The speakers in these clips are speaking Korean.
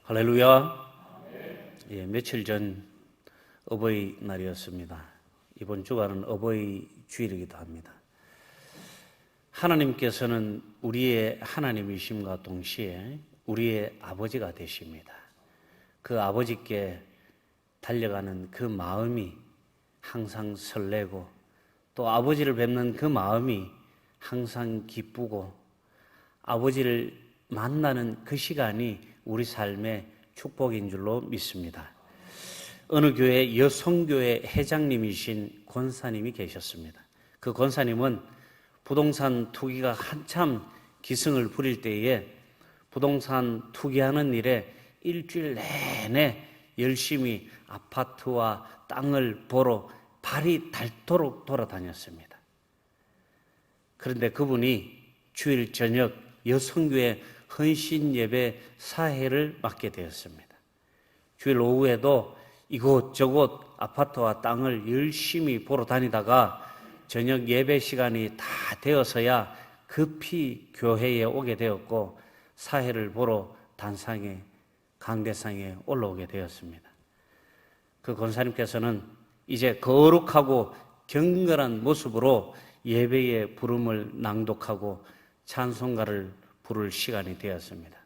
할렐루야. 예, 며칠 전 어버이날이었습니다. 이번 주간은 어버이 주일이기도 합니다. 하나님께서는 우리의 하나님이심과 동시에 우리의 아버지가 되십니다. 그 아버지께 달려가는 그 마음이 항상 설레고, 또 아버지를 뵙는 그 마음이 항상 기쁘고, 아버지를 만나는 그 시간이 우리 삶의 축복인 줄로 믿습니다. 어느 교회 여성교회 회장님이신 권사님이 계셨습니다. 그 권사님은 부동산 투기가 한참 기승을 부릴 때에 부동산 투기하는 일에 일주일 내내 열심히 아파트와 땅을 보러 발이 닳도록 돌아다녔습니다. 그런데 그분이 주일 저녁 여성교회 헌신 예배 사회를 맡게 되었습니다. 주일 오후에도 이곳저곳 아파트와 땅을 열심히 보러 다니다가 저녁 예배 시간이 다 되어서야 급히 교회에 오게 되었고, 사회를 보러 단상에 강대상에 올라오게 되었습니다. 그 권사님께서는 이제 거룩하고 경건한 모습으로 예배의 부름을 낭독하고 찬송가를 부를 시간이 되었습니다.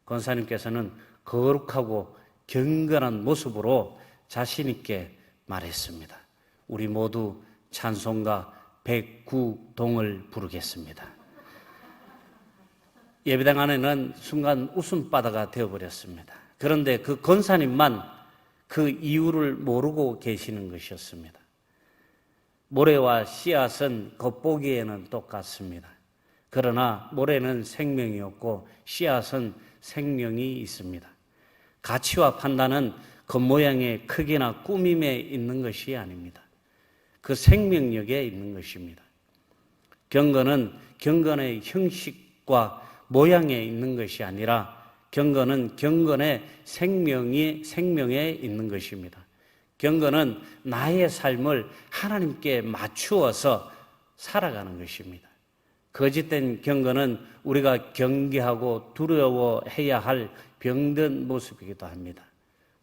권사님께서는 거룩하고 경건한 모습으로 자신 있게 말했습니다. 우리 모두 찬송가 109동을 부르겠습니다. 예배당 안에는 순간 웃음바다가 되어버렸습니다. 그런데 그 권사님만 그 이유를 모르고 계시는 것이었습니다. 모래와 씨앗은 겉보기에는 똑같습니다. 그러나 모래는 생명이 없고 씨앗은 생명이 있습니다. 가치와 판단은 겉모양의 크기나 꾸밈에 있는 것이 아닙니다. 그 생명력에 있는 것입니다. 경건은 경건의 형식과 모양에 있는 것이 아니라 경건은 경건의 생명에 있는 것입니다. 경건은 나의 삶을 하나님께 맞추어서 살아가는 것입니다. 거짓된 경건은 우리가 경계하고 두려워해야 할 병든 모습이기도 합니다.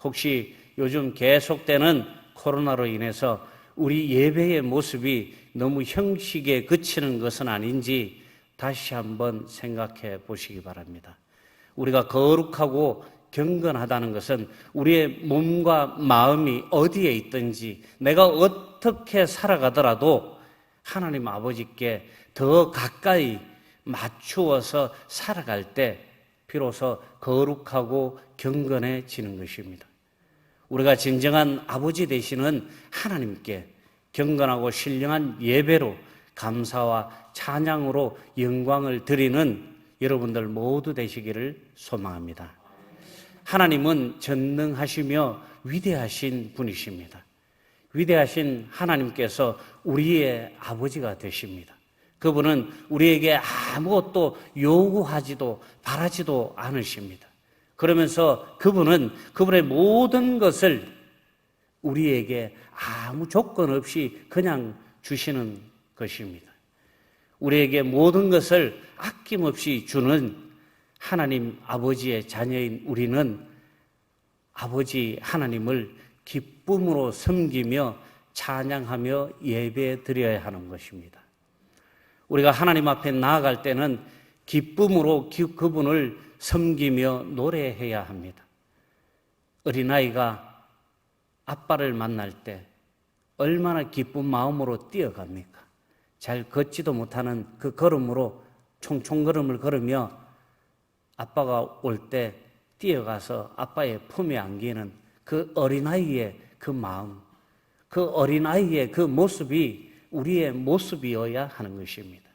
혹시 요즘 계속되는 코로나로 인해서 우리 예배의 모습이 너무 형식에 그치는 것은 아닌지 다시 한번 생각해 보시기 바랍니다. 우리가 거룩하고 경건하다는 것은 우리의 몸과 마음이 어디에 있든지, 내가 어떻게 살아가더라도 하나님 아버지께 더 가까이 맞추어서 살아갈 때 비로소 거룩하고 경건해지는 것입니다. 우리가 진정한 아버지 되시는 하나님께 경건하고 신령한 예배로 감사와 찬양으로 영광을 드리는 여러분들 모두 되시기를 소망합니다. 하나님은 전능하시며 위대하신 분이십니다. 위대하신 하나님께서 우리의 아버지가 되십니다. 그분은 우리에게 아무것도 요구하지도 바라지도 않으십니다. 그러면서 그분은 그분의 모든 것을 우리에게 아무 조건 없이 그냥 주시는 것입니다. 우리에게 모든 것을 아낌없이 주는 하나님 아버지의 자녀인 우리는 아버지 하나님을 기쁨으로 섬기며 찬양하며 예배 드려야 하는 것입니다. 우리가 하나님 앞에 나아갈 때는 기쁨으로 그분을 섬기며 노래해야 합니다. 어린아이가 아빠를 만날 때 얼마나 기쁜 마음으로 뛰어갑니까? 잘 걷지도 못하는 그 걸음으로 총총걸음을 걸으며 아빠가 올 때 뛰어가서 아빠의 품에 안기는 그 어린아이의 그 마음, 그 어린아이의 그 모습이 우리의 모습이어야 하는 것입니다.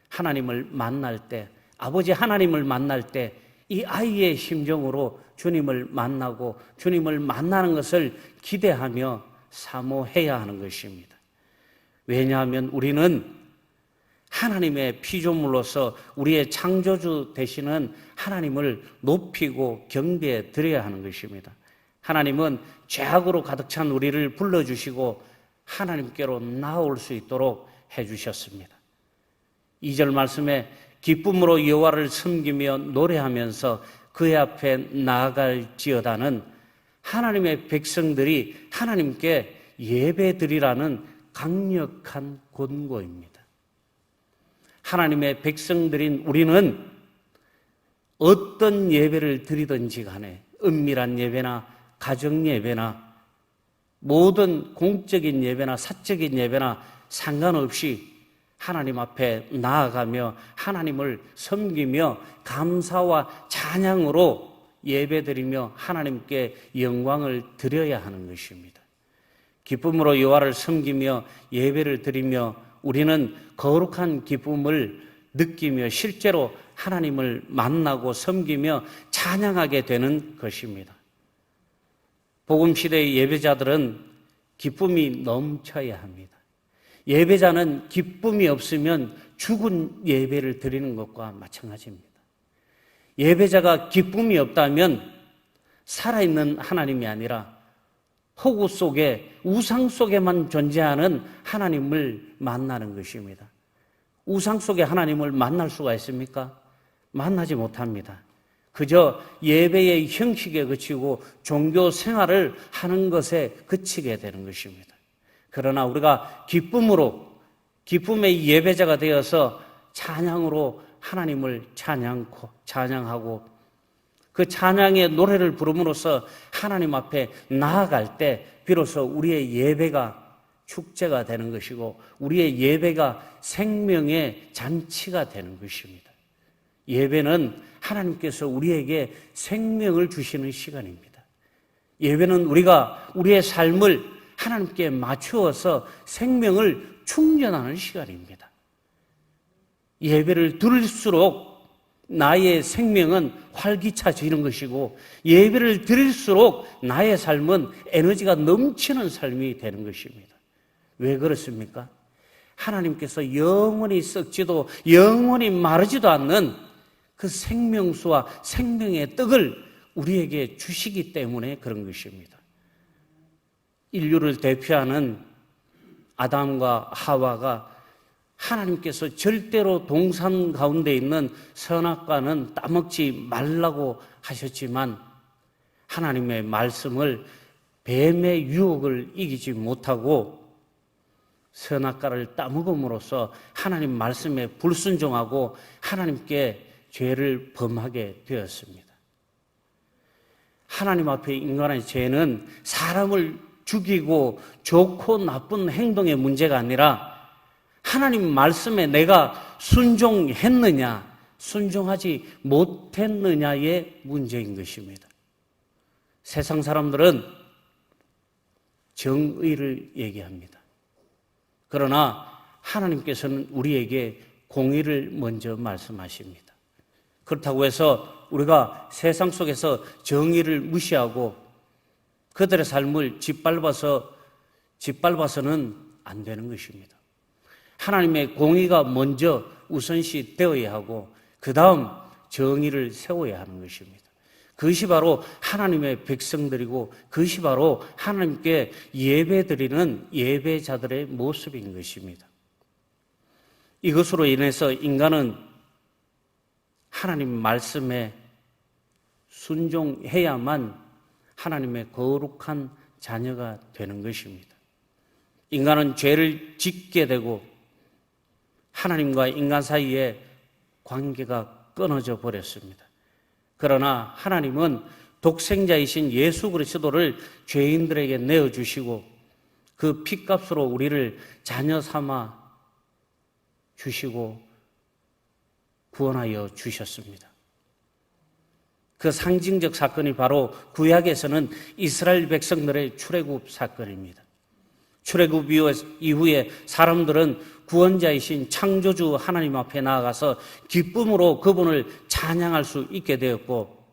하나님을 만날 때, 아버지 하나님을 만날 때 이 아이의 심정으로 주님을 만나고 주님을 만나는 것을 기대하며 사모해야 하는 것입니다. 왜냐하면 우리는 하나님의 피조물로서 우리의 창조주 되시는 하나님을 높이고 경배해 드려야 하는 것입니다. 하나님은 죄악으로 가득 찬 우리를 불러주시고 하나님께로 나아올 수 있도록 해주셨습니다. 2절 말씀에 기쁨으로 여호와를 섬기며 노래하면서 그의 앞에 나아갈지어다는 하나님의 백성들이 하나님께 예배드리라는 강력한 권고입니다. 하나님의 백성들인 우리는 어떤 예배를 드리든지 간에 은밀한 예배나 가정 예배나 모든 공적인 예배나 사적인 예배나 상관없이 하나님 앞에 나아가며 하나님을 섬기며 감사와 찬양으로 예배드리며 하나님께 영광을 드려야 하는 것입니다. 기쁨으로 여호와를 섬기며 예배를 드리며 우리는 거룩한 기쁨을 느끼며 실제로 하나님을 만나고 섬기며 찬양하게 되는 것입니다. 복음시대의 예배자들은 기쁨이 넘쳐야 합니다. 예배자는 기쁨이 없으면 죽은 예배를 드리는 것과 마찬가지입니다. 예배자가 기쁨이 없다면 살아있는 하나님이 아니라 허구 속에 우상 속에만 존재하는 하나님을 만나는 것입니다. 우상 속에 하나님을 만날 수가 있습니까? 만나지 못합니다. 그저 예배의 형식에 그치고 종교 생활을 하는 것에 그치게 되는 것입니다. 그러나 우리가 기쁨의 예배자가 되어서 찬양으로 하나님을 찬양하고 그 찬양의 노래를 부름으로써 하나님 앞에 나아갈 때 비로소 우리의 예배가 축제가 되는 것이고 우리의 예배가 생명의 잔치가 되는 것입니다. 예배는 하나님께서 우리에게 생명을 주시는 시간입니다. 예배는 우리가 우리의 삶을 하나님께 맞추어서 생명을 충전하는 시간입니다. 예배를 드릴수록 나의 생명은 활기차지는 것이고 예배를 드릴수록 나의 삶은 에너지가 넘치는 삶이 되는 것입니다. 왜 그렇습니까? 하나님께서 영원히 썩지도 영원히 마르지도 않는 그 생명수와 생명의 떡을 우리에게 주시기 때문에 그런 것입니다. 인류를 대표하는 아담과 하와가 하나님께서 절대로 동산 가운데 있는 선악과는 따먹지 말라고 하셨지만 하나님의 말씀을 뱀의 유혹을 이기지 못하고 선악과를 따먹음으로써 하나님 말씀에 불순종하고 하나님께 죄를 범하게 되었습니다. 하나님 앞에 인간의 죄는 사람을 죽이고 좋고 나쁜 행동의 문제가 아니라 하나님 말씀에 내가 순종했느냐, 순종하지 못했느냐의 문제인 것입니다. 세상 사람들은 정의를 얘기합니다. 그러나 하나님께서는 우리에게 공의를 먼저 말씀하십니다. 그렇다고 해서 우리가 세상 속에서 정의를 무시하고 그들의 삶을 짓밟아서는 안 되는 것입니다. 하나님의 공의가 먼저 우선시 되어야 하고 그 다음 정의를 세워야 하는 것입니다. 그것이 바로 하나님의 백성들이고 그것이 바로 하나님께 예배드리는 예배자들의 모습인 것입니다. 이것으로 인해서 인간은 하나님 말씀에 순종해야만 하나님의 거룩한 자녀가 되는 것입니다. 인간은 죄를 짓게 되고 하나님과 인간 사이에 관계가 끊어져 버렸습니다. 그러나 하나님은 독생자이신 예수 그리스도를 죄인들에게 내어주시고 그 핏값으로 우리를 자녀 삼아 주시고 구원하여 주셨습니다. 그 상징적 사건이 바로 구약에서는 이스라엘 백성들의 출애굽 사건입니다. 출애굽 이후에 사람들은 구원자이신 창조주 하나님 앞에 나아가서 기쁨으로 그분을 찬양할 수 있게 되었고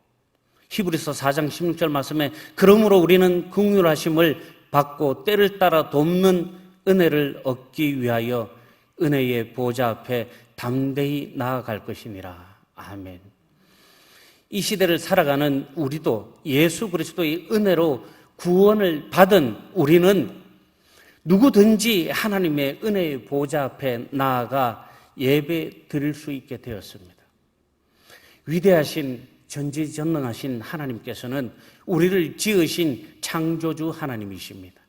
히브리서 4장 16절 말씀에 그러므로 우리는 긍휼하심을 받고 때를 따라 돕는 은혜를 얻기 위하여 은혜의 보좌 앞에 담대히 나아갈 것이니라. 아멘. 이 시대를 살아가는 우리도 예수 그리스도의 은혜로 구원을 받은 우리는 누구든지 하나님의 은혜의 보좌 앞에 나아가 예배 드릴 수 있게 되었습니다. 위대하신 전지전능하신 하나님께서는 우리를 지으신 창조주 하나님이십니다.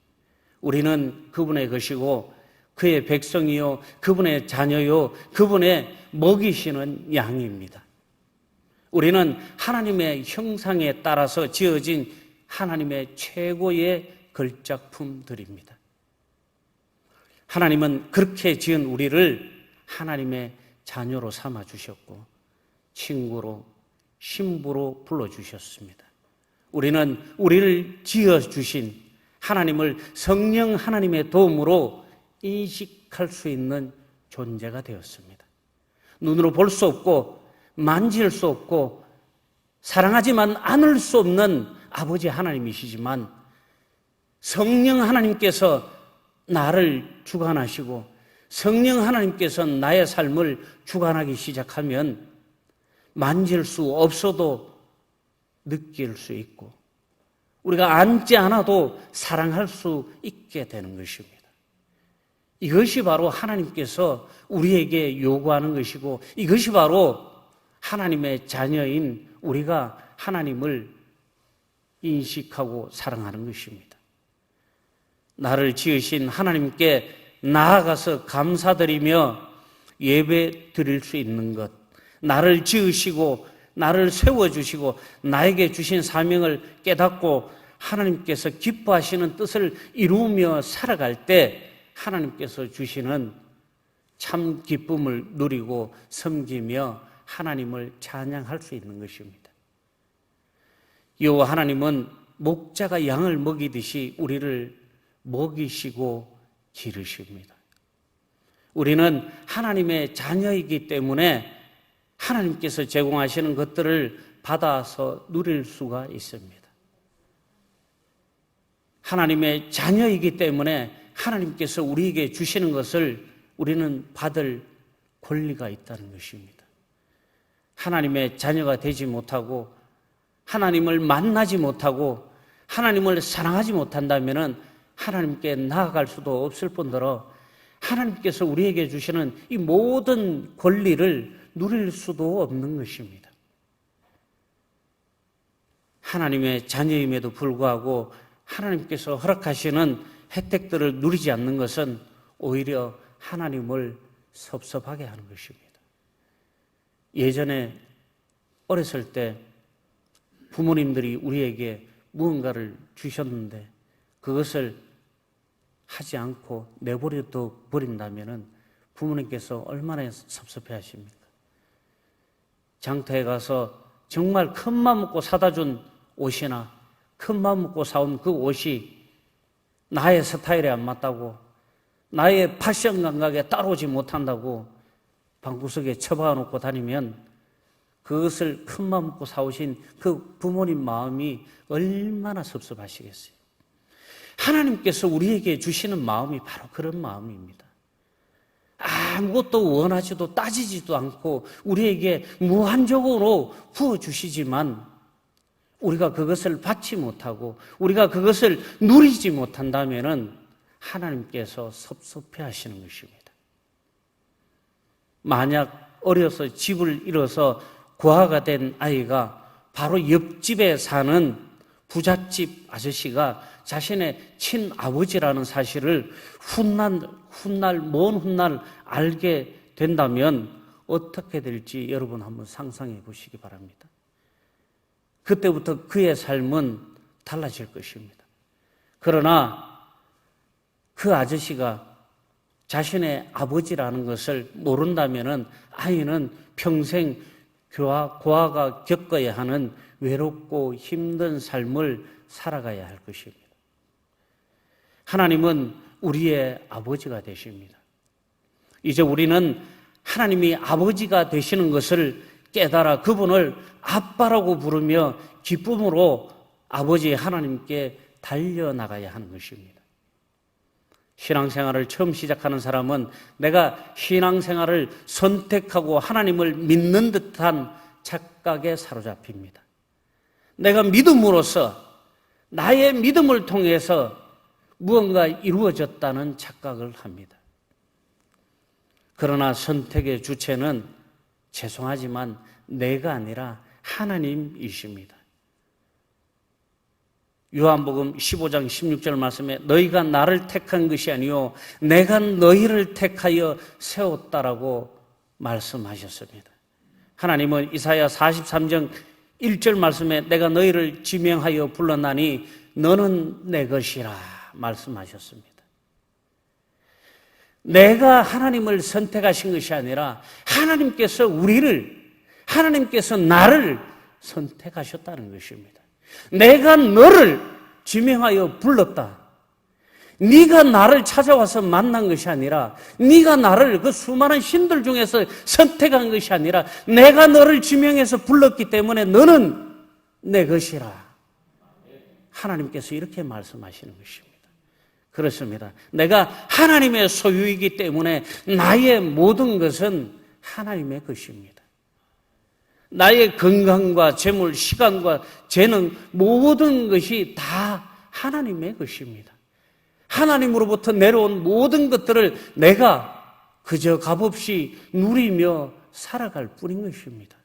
우리는 그분의 것이고 그의 백성이요, 그분의 자녀요, 그분의 먹이시는 양입니다. 우리는 하나님의 형상에 따라서 지어진 하나님의 최고의 걸작품들입니다. 하나님은 그렇게 지은 우리를 하나님의 자녀로 삼아주셨고 친구로, 신부로 불러주셨습니다. 우리는 우리를 지어주신 하나님을 성령 하나님의 도움으로 인식할 수 있는 존재가 되었습니다. 눈으로 볼 수 없고 만질 수 없고 사랑하지만 않을 수 없는 아버지 하나님이시지만 성령 하나님께서 나를 주관하시고 성령 하나님께서 나의 삶을 주관하기 시작하면 만질 수 없어도 느낄 수 있고 우리가 앉지 않아도 사랑할 수 있게 되는 것입니다. 이것이 바로 하나님께서 우리에게 요구하는 것이고 이것이 바로 하나님의 자녀인 우리가 하나님을 인식하고 사랑하는 것입니다. 나를 지으신 하나님께 나아가서 감사드리며 예배 드릴 수 있는 것, 나를 지으시고 나를 세워주시고 나에게 주신 사명을 깨닫고 하나님께서 기뻐하시는 뜻을 이루며 살아갈 때 하나님께서 주시는 참 기쁨을 누리고 섬기며 하나님을 찬양할 수 있는 것입니다. 여호와 하나님은 목자가 양을 먹이듯이 우리를 먹이시고 기르십니다. 우리는 하나님의 자녀이기 때문에 하나님께서 제공하시는 것들을 받아서 누릴 수가 있습니다. 하나님의 자녀이기 때문에 하나님께서 우리에게 주시는 것을 우리는 받을 권리가 있다는 것입니다. 하나님의 자녀가 되지 못하고 하나님을 만나지 못하고 하나님을 사랑하지 못한다면 하나님께 나아갈 수도 없을 뿐더러 하나님께서 우리에게 주시는 이 모든 권리를 누릴 수도 없는 것입니다. 하나님의 자녀임에도 불구하고 하나님께서 허락하시는 혜택들을 누리지 않는 것은 오히려 하나님을 섭섭하게 하는 것입니다. 예전에 어렸을 때 부모님들이 우리에게 무언가를 주셨는데 그것을 하지 않고 내버려 버린다면 부모님께서 얼마나 섭섭해 하십니까? 장터에 가서 정말 큰 맘 먹고 사다 준 옷이나 큰 맘 먹고 사온 그 옷이 나의 스타일에 안 맞다고 나의 패션 감각에 따라오지 못한다고 방구석에 처박아 놓고 다니면 그것을 큰 맘 먹고 사오신 그 부모님 마음이 얼마나 섭섭하시겠어요. 하나님께서 우리에게 주시는 마음이 바로 그런 마음입니다. 아무것도 원하지도 따지지도 않고 우리에게 무한적으로 부어주시지만 우리가 그것을 받지 못하고 우리가 그것을 누리지 못한다면 하나님께서 섭섭해 하시는 것입니다. 만약 어려서 집을 잃어서 고아가 된 아이가 바로 옆집에 사는 부잣집 아저씨가 자신의 친아버지라는 사실을 먼 훗날 알게 된다면 어떻게 될지 여러분 한번 상상해 보시기 바랍니다. 그때부터 그의 삶은 달라질 것입니다. 그러나 그 아저씨가 자신의 아버지라는 것을 모른다면 아이는 평생 고아가 겪어야 하는 외롭고 힘든 삶을 살아가야 할 것입니다. 하나님은 우리의 아버지가 되십니다. 이제 우리는 하나님이 아버지가 되시는 것을 깨달아 그분을 아빠라고 부르며 기쁨으로 아버지 하나님께 달려나가야 하는 것입니다. 신앙생활을 처음 시작하는 사람은 내가 신앙생활을 선택하고 하나님을 믿는 듯한 착각에 사로잡힙니다. 내가 믿음으로써 나의 믿음을 통해서 무언가 이루어졌다는 착각을 합니다. 그러나 선택의 주체는 죄송하지만 내가 아니라 하나님이십니다. 요한복음 15장 16절 말씀에 너희가 나를 택한 것이 아니요 내가 너희를 택하여 세웠다라고 말씀하셨습니다. 하나님은 이사야 43장 1절 말씀에 내가 너희를 지명하여 불렀나니 너는 내 것이라 말씀하셨습니다. 내가 하나님을 선택하신 것이 아니라 하나님께서 하나님께서 나를 선택하셨다는 것입니다. 내가 너를 지명하여 불렀다. 네가 나를 찾아와서 만난 것이 아니라 네가 나를 그 수많은 신들 중에서 선택한 것이 아니라 내가 너를 지명해서 불렀기 때문에 너는 내 것이라. 하나님께서 이렇게 말씀하시는 것입니다. 그렇습니다. 내가 하나님의 소유이기 때문에 나의 모든 것은 하나님의 것입니다. 나의 건강과 재물, 시간과 재능 모든 것이 다 하나님의 것입니다. 하나님으로부터 내려온 모든 것들을 내가 그저 값없이 누리며 살아갈 뿐인 것입니다.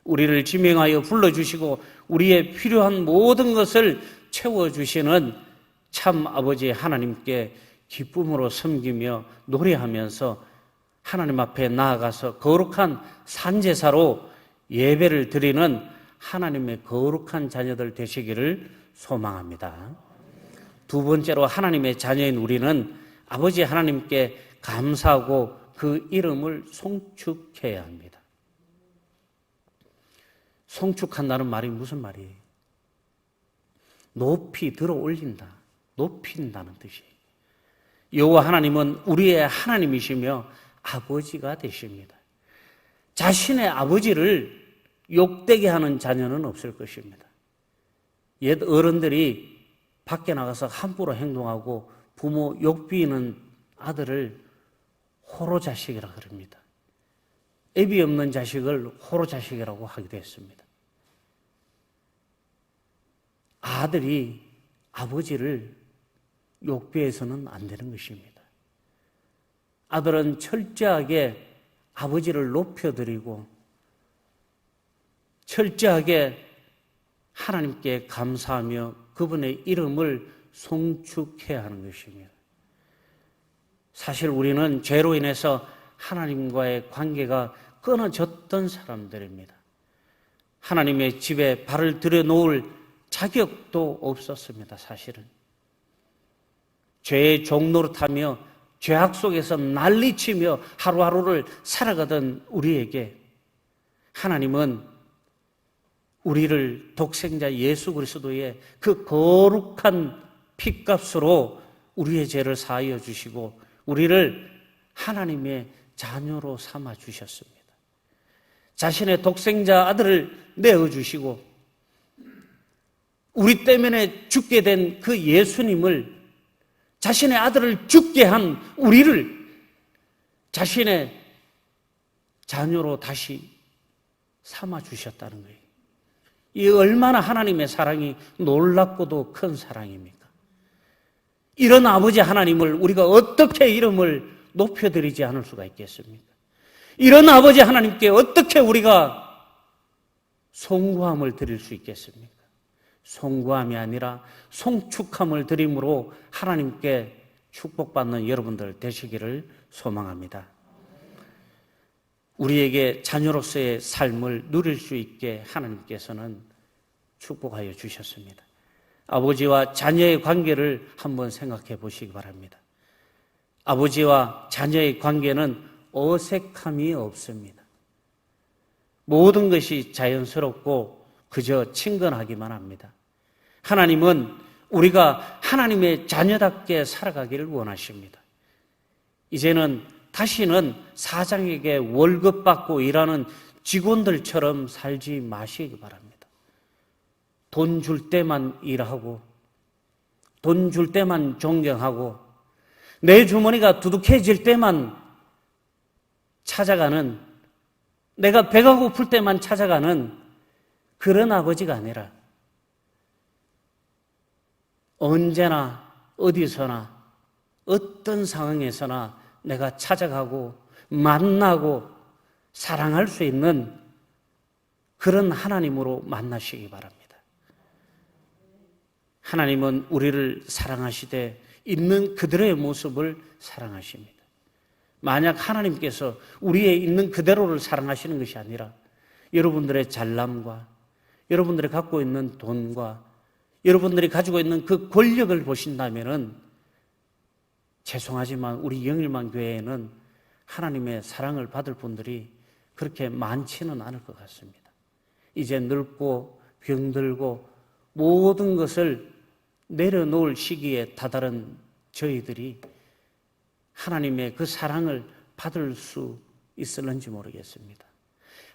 우리를 지명하여 불러주시고 우리의 필요한 모든 것을 채워주시는 참 아버지 하나님께 기쁨으로 섬기며 노래하면서 하나님 앞에 나아가서 거룩한 산제사로 예배를 드리는 하나님의 거룩한 자녀들 되시기를 소망합니다. 두 번째로 하나님의 자녀인 우리는 아버지 하나님께 감사하고 그 이름을 송축해야 합니다. 송축한다는 말이 무슨 말이에요? 높이 들어 올린다, 높인다는 뜻이에요. 여호와 하나님은 우리의 하나님이시며 아버지가 되십니다. 자신의 아버지를 욕되게 하는 자녀는 없을 것입니다. 옛 어른들이 밖에 나가서 함부로 행동하고 부모 욕비는 아들을 호로자식이라 그럽니다. 애비 없는 자식을 호로자식이라고 하기도 했습니다. 아들이 아버지를 욕비해서는 안 되는 것입니다. 아들은 철저하게 아버지를 높여드리고 철저하게 하나님께 감사하며 그분의 이름을 송축해야 하는 것입니다. 사실 우리는 죄로 인해서 하나님과의 관계가 끊어졌던 사람들입니다. 하나님의 집에 발을 들여놓을 자격도 없었습니다. 사실은 죄의 종노릇하며 죄악 속에서 난리치며 하루하루를 살아가던 우리에게 하나님은 우리를 독생자 예수 그리스도의 그 거룩한 피값으로 우리의 죄를 사하여 주시고 우리를 하나님의 자녀로 삼아 주셨습니다. 자신의 독생자 아들을 내어주시고 우리 때문에 죽게 된 그 예수님을 자신의 아들을 죽게 한 우리를 자신의 자녀로 다시 삼아 주셨다는 거예요. 이 얼마나 하나님의 사랑이 놀랍고도 큰 사랑입니까? 이런 아버지 하나님을 우리가 어떻게 이름을 높여드리지 않을 수가 있겠습니까? 이런 아버지 하나님께 어떻게 우리가 송구함을 드릴 수 있겠습니까? 송구함이 아니라 송축함을 드림으로 하나님께 축복받는 여러분들 되시기를 소망합니다. 우리에게 자녀로서의 삶을 누릴 수 있게 하나님께서는 축복하여 주셨습니다. 아버지와 자녀의 관계를 한번 생각해 보시기 바랍니다. 아버지와 자녀의 관계는 어색함이 없습니다. 모든 것이 자연스럽고 그저 친근하기만 합니다. 하나님은 우리가 하나님의 자녀답게 살아가기를 원하십니다. 이제는 다시는 사장에게 월급 받고 일하는 직원들처럼 살지 마시기 바랍니다. 돈 줄 때만 일하고 돈 줄 때만 존경하고 내 주머니가 두둑해질 때만 찾아가는, 내가 배가 고플 때만 찾아가는 그런 아버지가 아니라 언제나 어디서나 어떤 상황에서나 내가 찾아가고 만나고 사랑할 수 있는 그런 하나님으로 만나시기 바랍니다. 하나님은 우리를 사랑하시되 있는 그대로의 모습을 사랑하십니다. 만약 하나님께서 우리의 있는 그대로를 사랑하시는 것이 아니라 여러분들의 잘남과 여러분들이 갖고 있는 돈과 여러분들이 가지고 있는 그 권력을 보신다면은 죄송하지만 우리 영일만 교회에는 하나님의 사랑을 받을 분들이 그렇게 많지는 않을 것 같습니다. 이제 늙고 병들고 모든 것을 내려놓을 시기에 다다른 저희들이 하나님의 그 사랑을 받을 수 있을는지 모르겠습니다.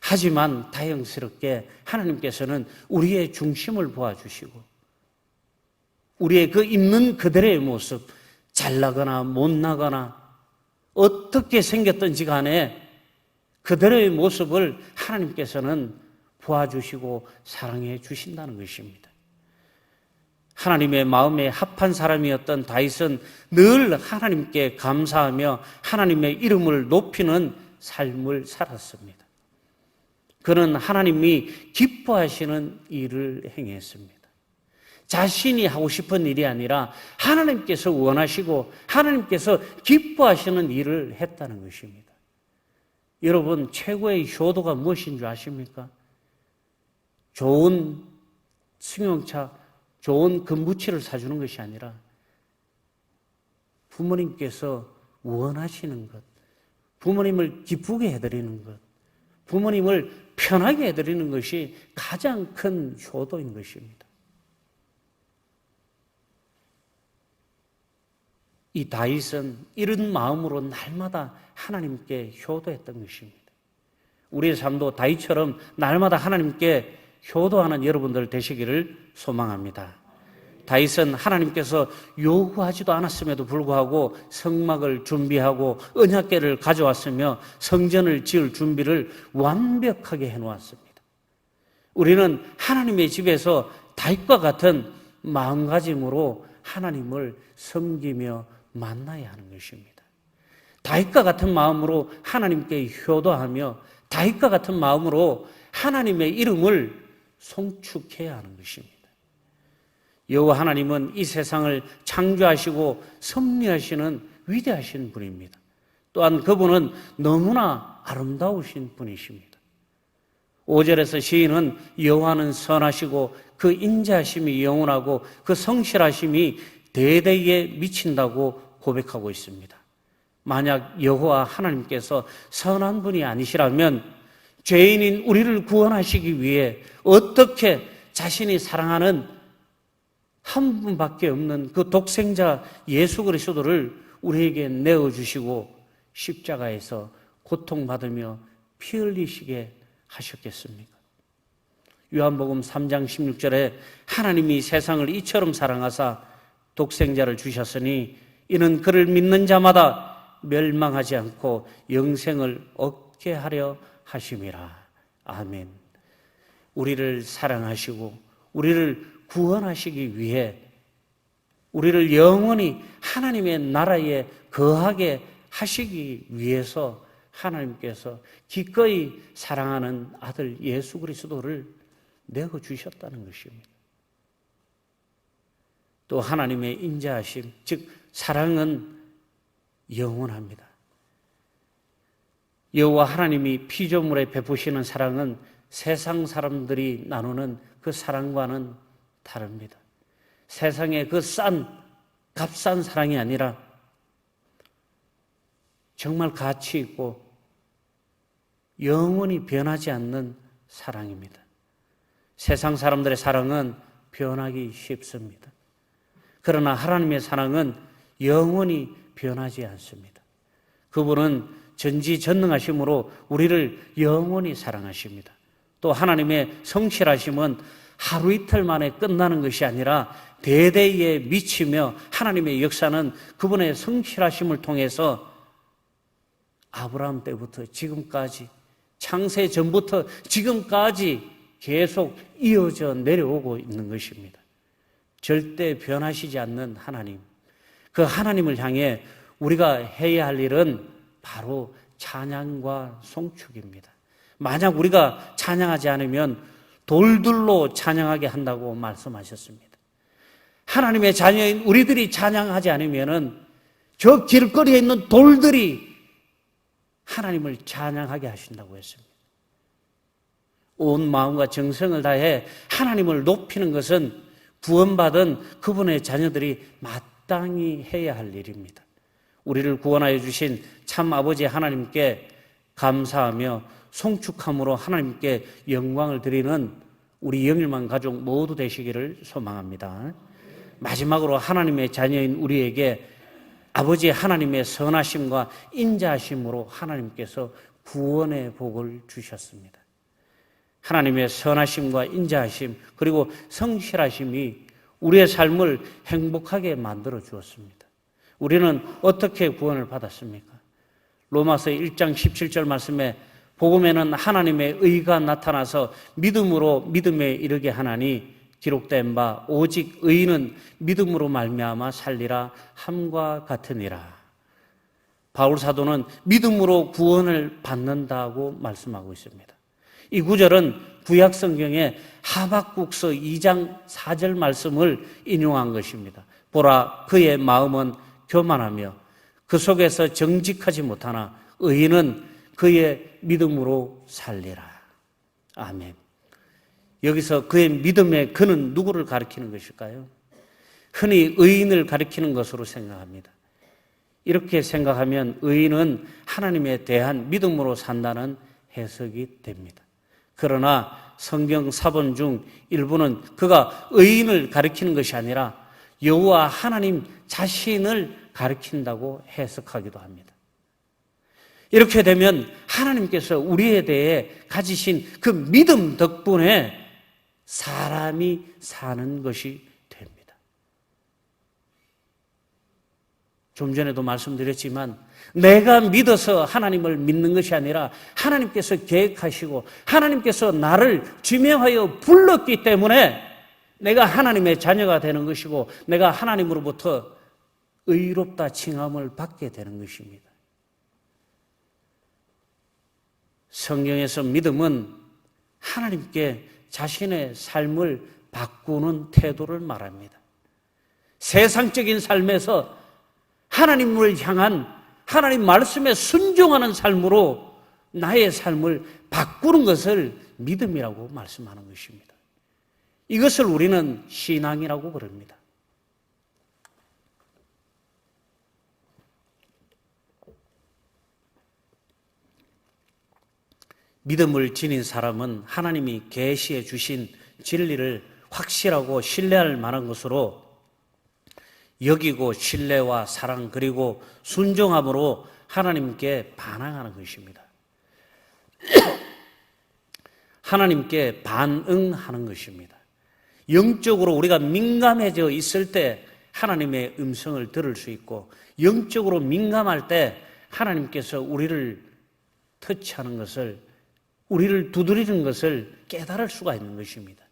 하지만 다행스럽게 하나님께서는 우리의 중심을 보아주시고 우리의 그 있는 그대로의 모습, 잘나거나 못나거나 어떻게 생겼든지 간에 그대로의 모습을 하나님께서는 보아주시고 사랑해 주신다는 것입니다. 하나님의 마음에 합한 사람이었던 다윗은 늘 하나님께 감사하며 하나님의 이름을 높이는 삶을 살았습니다. 그는 하나님이 기뻐하시는 일을 행했습니다. 자신이 하고 싶은 일이 아니라 하나님께서 원하시고 하나님께서 기뻐하시는 일을 했다는 것입니다. 여러분, 최고의 효도가 무엇인 줄 아십니까? 좋은 승용차, 좋은 금부치를 사주는 것이 아니라 부모님께서 원하시는 것, 부모님을 기쁘게 해드리는 것, 부모님을 편하게 해드리는 것이 가장 큰 효도인 것입니다. 이 다윗은 이런 마음으로 날마다 하나님께 효도했던 것입니다. 우리의 삶도 다윗처럼 날마다 하나님께 효도하는 여러분들 되시기를 소망합니다. 다윗은 하나님께서 요구하지도 않았음에도 불구하고 성막을 준비하고 언약궤를 가져왔으며 성전을 지을 준비를 완벽하게 해놓았습니다. 우리는 하나님의 집에서 다윗과 같은 마음가짐으로 하나님을 섬기며 만나야 하는 것입니다. 다윗과 같은 마음으로 하나님께 효도하며 다윗과 같은 마음으로 하나님의 이름을 송축해야 하는 것입니다. 여호와 하나님은 이 세상을 창조하시고 섭리하시는 위대하신 분입니다. 또한 그분은 너무나 아름다우신 분이십니다. 5절에서 시인은 여호와는 선하시고 그 인자하심이 영원하고 그 성실하심이 대대에 미친다고 고백하고 있습니다. 만약 여호와 하나님께서 선한 분이 아니시라면 죄인인 우리를 구원하시기 위해 어떻게 자신이 사랑하는 한 분밖에 없는 그 독생자 예수 그리스도를 우리에게 내어주시고 십자가에서 고통받으며 피 흘리시게 하셨겠습니까? 요한복음 3장 16절에 하나님이 세상을 이처럼 사랑하사 독생자를 주셨으니 이는 그를 믿는 자마다 멸망하지 않고 영생을 얻게 하려 하심이라. 아멘. 우리를 사랑하시고 우리를 구원하시기 위해 우리를 영원히 하나님의 나라에 거하게 하시기 위해서 하나님께서 기꺼이 사랑하는 아들 예수 그리스도를 내어주셨다는 것입니다. 또 하나님의 인자하심, 즉 사랑은 영원합니다. 여호와 하나님이 피조물에 베푸시는 사랑은 세상 사람들이 나누는 그 사랑과는 다릅니다. 세상의 그 값싼 사랑이 아니라 정말 가치 있고 영원히 변하지 않는 사랑입니다. 세상 사람들의 사랑은 변하기 쉽습니다. 그러나 하나님의 사랑은 영원히 변하지 않습니다. 그분은 전지전능하심으로 우리를 영원히 사랑하십니다. 또 하나님의 성실하심은 하루 이틀 만에 끝나는 것이 아니라 대대에 미치며 하나님의 역사는 그분의 성실하심을 통해서 아브라함 때부터 지금까지 창세 전부터 지금까지 계속 이어져 내려오고 있는 것입니다. 절대 변하시지 않는 하나님, 그 하나님을 향해 우리가 해야 할 일은 바로 찬양과 송축입니다. 만약 우리가 찬양하지 않으면 돌들로 찬양하게 한다고 말씀하셨습니다. 하나님의 자녀인 우리들이 찬양하지 않으면 저 길거리에 있는 돌들이 하나님을 찬양하게 하신다고 했습니다. 온 마음과 정성을 다해 하나님을 높이는 것은 구원받은 그분의 자녀들이 마땅히 해야 할 일입니다. 우리를 구원하여 주신 참 아버지 하나님께 감사하며 송축함으로 하나님께 영광을 드리는 우리 영일만 가족 모두 되시기를 소망합니다. 마지막으로 하나님의 자녀인 우리에게 아버지 하나님의 선하심과 인자하심으로 하나님께서 구원의 복을 주셨습니다. 하나님의 선하심과 인자하심 그리고 성실하심이 우리의 삶을 행복하게 만들어 주었습니다. 우리는 어떻게 구원을 받았습니까? 로마서 1장 17절 말씀에 복음에는 하나님의 의가 나타나서 믿음으로 믿음에 이르게 하나니 기록된 바 오직 의인은 믿음으로 말미암아 살리라 함과 같으니라. 바울 사도는 믿음으로 구원을 받는다고 말씀하고 있습니다. 이 구절은 구약 성경의 하박국서 2장 4절 말씀을 인용한 것입니다. 보라 그의 마음은 교만하며 그 속에서 정직하지 못하나 의인은 그의 믿음으로 살리라. 아멘. 여기서 그의 믿음의 그는 누구를 가리키는 것일까요? 흔히 의인을 가리키는 것으로 생각합니다. 이렇게 생각하면 의인은 하나님에 대한 믿음으로 산다는 해석이 됩니다. 그러나 성경 사본 중 일부는 그가 의인을 가리키는 것이 아니라 여호와 하나님 자신을 가리킨다고 해석하기도 합니다. 이렇게 되면 하나님께서 우리에 대해 가지신 그 믿음 덕분에 사람이 사는 것이 됩니다. 좀 전에도 말씀드렸지만 내가 믿어서 하나님을 믿는 것이 아니라 하나님께서 계획하시고 하나님께서 나를 지명하여 불렀기 때문에 내가 하나님의 자녀가 되는 것이고 내가 하나님으로부터 의롭다 칭함을 받게 되는 것입니다. 성경에서 믿음은 하나님께 자신의 삶을 바꾸는 태도를 말합니다. 세상적인 삶에서 하나님을 향한 하나님 말씀에 순종하는 삶으로 나의 삶을 바꾸는 것을 믿음이라고 말씀하는 것입니다. 이것을 우리는 신앙이라고 부릅니다. 믿음을 지닌 사람은 하나님이 계시해 주신 진리를 확실하고 신뢰할 만한 것으로 여기고 신뢰와 사랑 그리고 순종함으로 하나님께 반항하는 것입니다. 하나님께 반응하는 것입니다. 영적으로 우리가 민감해져 있을 때 하나님의 음성을 들을 수 있고 영적으로 민감할 때 하나님께서 우리를 터치하는 것을 우리를 두드리는 것을 깨달을 수가 있는 것입니다.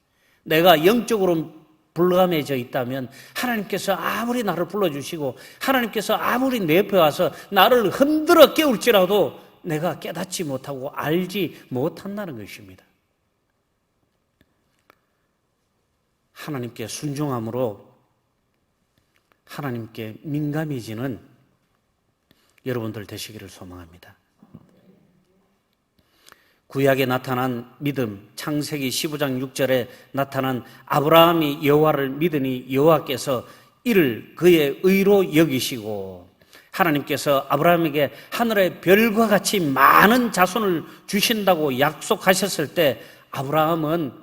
내가 영적으로 불감해져 있다면 하나님께서 아무리 나를 불러주시고 하나님께서 아무리 내 옆에 와서 나를 흔들어 깨울지라도 내가 깨닫지 못하고 알지 못한다는 것입니다. 하나님께 순종함으로 하나님께 민감해지는 여러분들 되시기를 소망합니다. 구약에 나타난 믿음, 창세기 15장 6절에 나타난 아브라함이 여호와를 믿으니 여호와께서 이를 그의 의로 여기시고 하나님께서 아브라함에게 하늘의 별과 같이 많은 자손을 주신다고 약속하셨을 때 아브라함은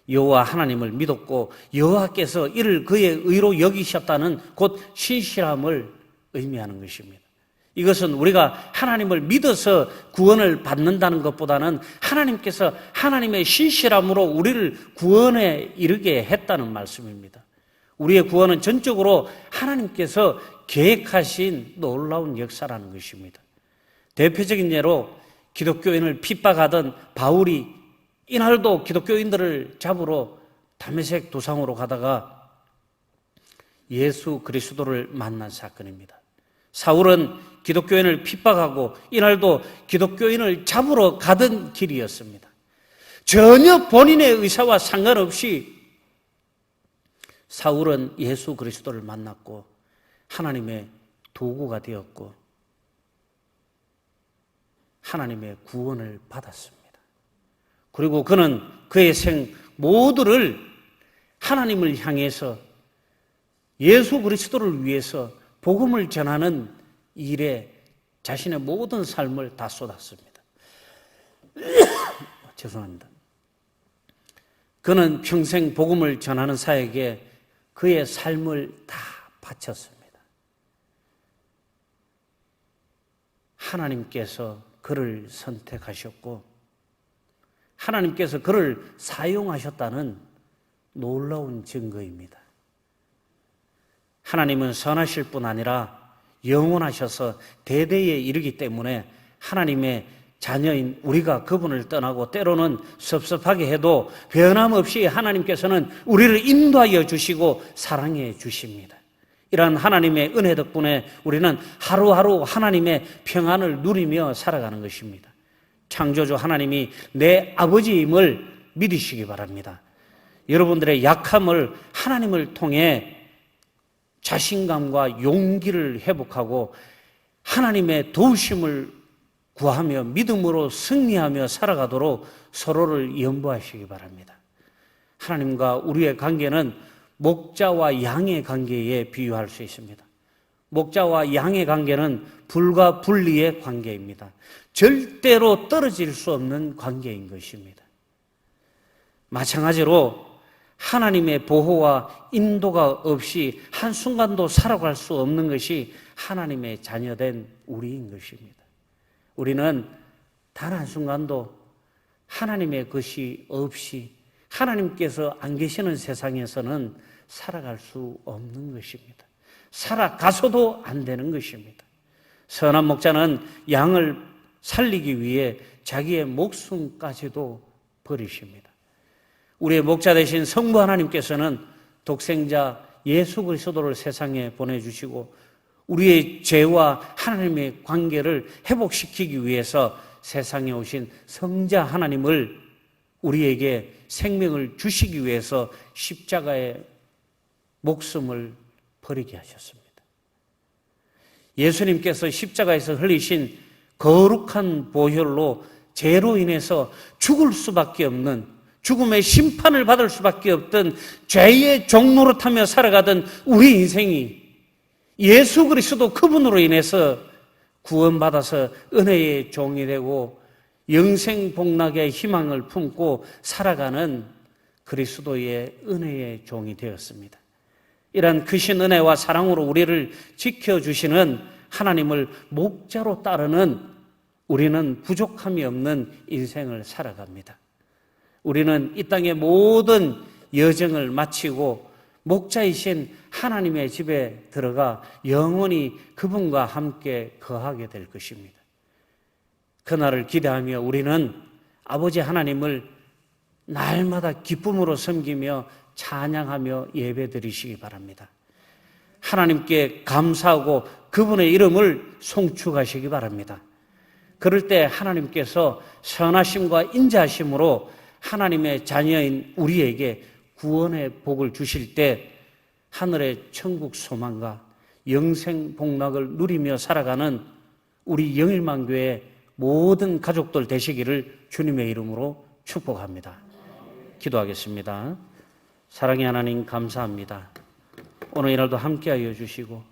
여호와 하나님을 믿었고 여호와께서 이를 그의 의로 여기셨다는 곧 신실함을 의미하는 것입니다. 이것은 우리가 하나님을 믿어서 구원을 받는다는 것보다는 하나님께서 하나님의 신실함으로 우리를 구원에 이르게 했다는 말씀입니다. 우리의 구원은 전적으로 하나님께서 계획하신 놀라운 역사라는 것입니다. 대표적인 예로 기독교인을 핍박하던 바울이 이날도 기독교인들을 잡으러 다메섹 도상으로 가다가 예수 그리스도를 만난 사건입니다. 사울은 기독교인을 핍박하고 이날도 기독교인을 잡으러 가던 길이었습니다. 전혀 본인의 의사와 상관없이 사울은 예수 그리스도를 만났고 하나님의 도구가 되었고 하나님의 구원을 받았습니다. 그리고 그는 그의 생 모두를 하나님을 향해서 예수 그리스도를 위해서 복음을 전하는 일에 자신의 모든 삶을 다 쏟았습니다. 죄송합니다. 그는 평생 복음을 전하는 사역에 그의 삶을 다 바쳤습니다. 하나님께서 그를 선택하셨고 하나님께서 그를 사용하셨다는 놀라운 증거입니다. 하나님은 선하실 뿐 아니라 영원하셔서 대대에 이르기 때문에 하나님의 자녀인 우리가 그분을 떠나고 때로는 섭섭하게 해도 변함없이 하나님께서는 우리를 인도하여 주시고 사랑해 주십니다. 이러한 하나님의 은혜 덕분에 우리는 하루하루 하나님의 평안을 누리며 살아가는 것입니다. 창조주 하나님이 내 아버지임을 믿으시기 바랍니다. 여러분들의 약함을 하나님을 통해 자신감과 용기를 회복하고 하나님의 도우심을 구하며 믿음으로 승리하며 살아가도록 서로를 연보하시기 바랍니다. 하나님과 우리의 관계는 목자와 양의 관계에 비유할 수 있습니다. 목자와 양의 관계는 불과 분리의 관계입니다. 절대로 떨어질 수 없는 관계인 것입니다. 마찬가지로 하나님의 보호와 인도가 없이 한순간도 살아갈 수 없는 것이 하나님의 자녀된 우리인 것입니다. 우리는 단 한순간도 하나님의 것이 없이 하나님께서 안 계시는 세상에서는 살아갈 수 없는 것입니다. 살아가서도 안 되는 것입니다. 선한 목자는 양을 살리기 위해 자기의 목숨까지도 버리십니다. 우리의 목자 되신 성부 하나님께서는 독생자 예수 그리스도를 세상에 보내주시고 우리의 죄와 하나님의 관계를 회복시키기 위해서 세상에 오신 성자 하나님을 우리에게 생명을 주시기 위해서 십자가의 목숨을 버리게 하셨습니다. 예수님께서 십자가에서 흘리신 거룩한 보혈로 죄로 인해서 죽을 수밖에 없는 죽음의 심판을 받을 수밖에 없던 죄의 종노릇하며 살아가던 우리 인생이 예수 그리스도 그분으로 인해서 구원받아서 은혜의 종이 되고 영생 복락의 희망을 품고 살아가는 그리스도의 은혜의 종이 되었습니다. 이러한 크신 은혜와 사랑으로 우리를 지켜주시는 하나님을 목자로 따르는 우리는 부족함이 없는 인생을 살아갑니다. 우리는 이 땅의 모든 여정을 마치고 목자이신 하나님의 집에 들어가 영원히 그분과 함께 거하게 될 것입니다. 그날을 기대하며 우리는 아버지 하나님을 날마다 기쁨으로 섬기며 찬양하며 예배드리시기 바랍니다. 하나님께 감사하고 그분의 이름을 송축하시기 바랍니다. 그럴 때 하나님께서 선하심과 인자하심으로 하나님의 자녀인 우리에게 구원의 복을 주실 때 하늘의 천국 소망과 영생 복락을 누리며 살아가는 우리 영일만교회 모든 가족들 되시기를 주님의 이름으로 축복합니다. 기도하겠습니다. 사랑의 하나님 감사합니다. 오늘 이날도 함께하여 주시고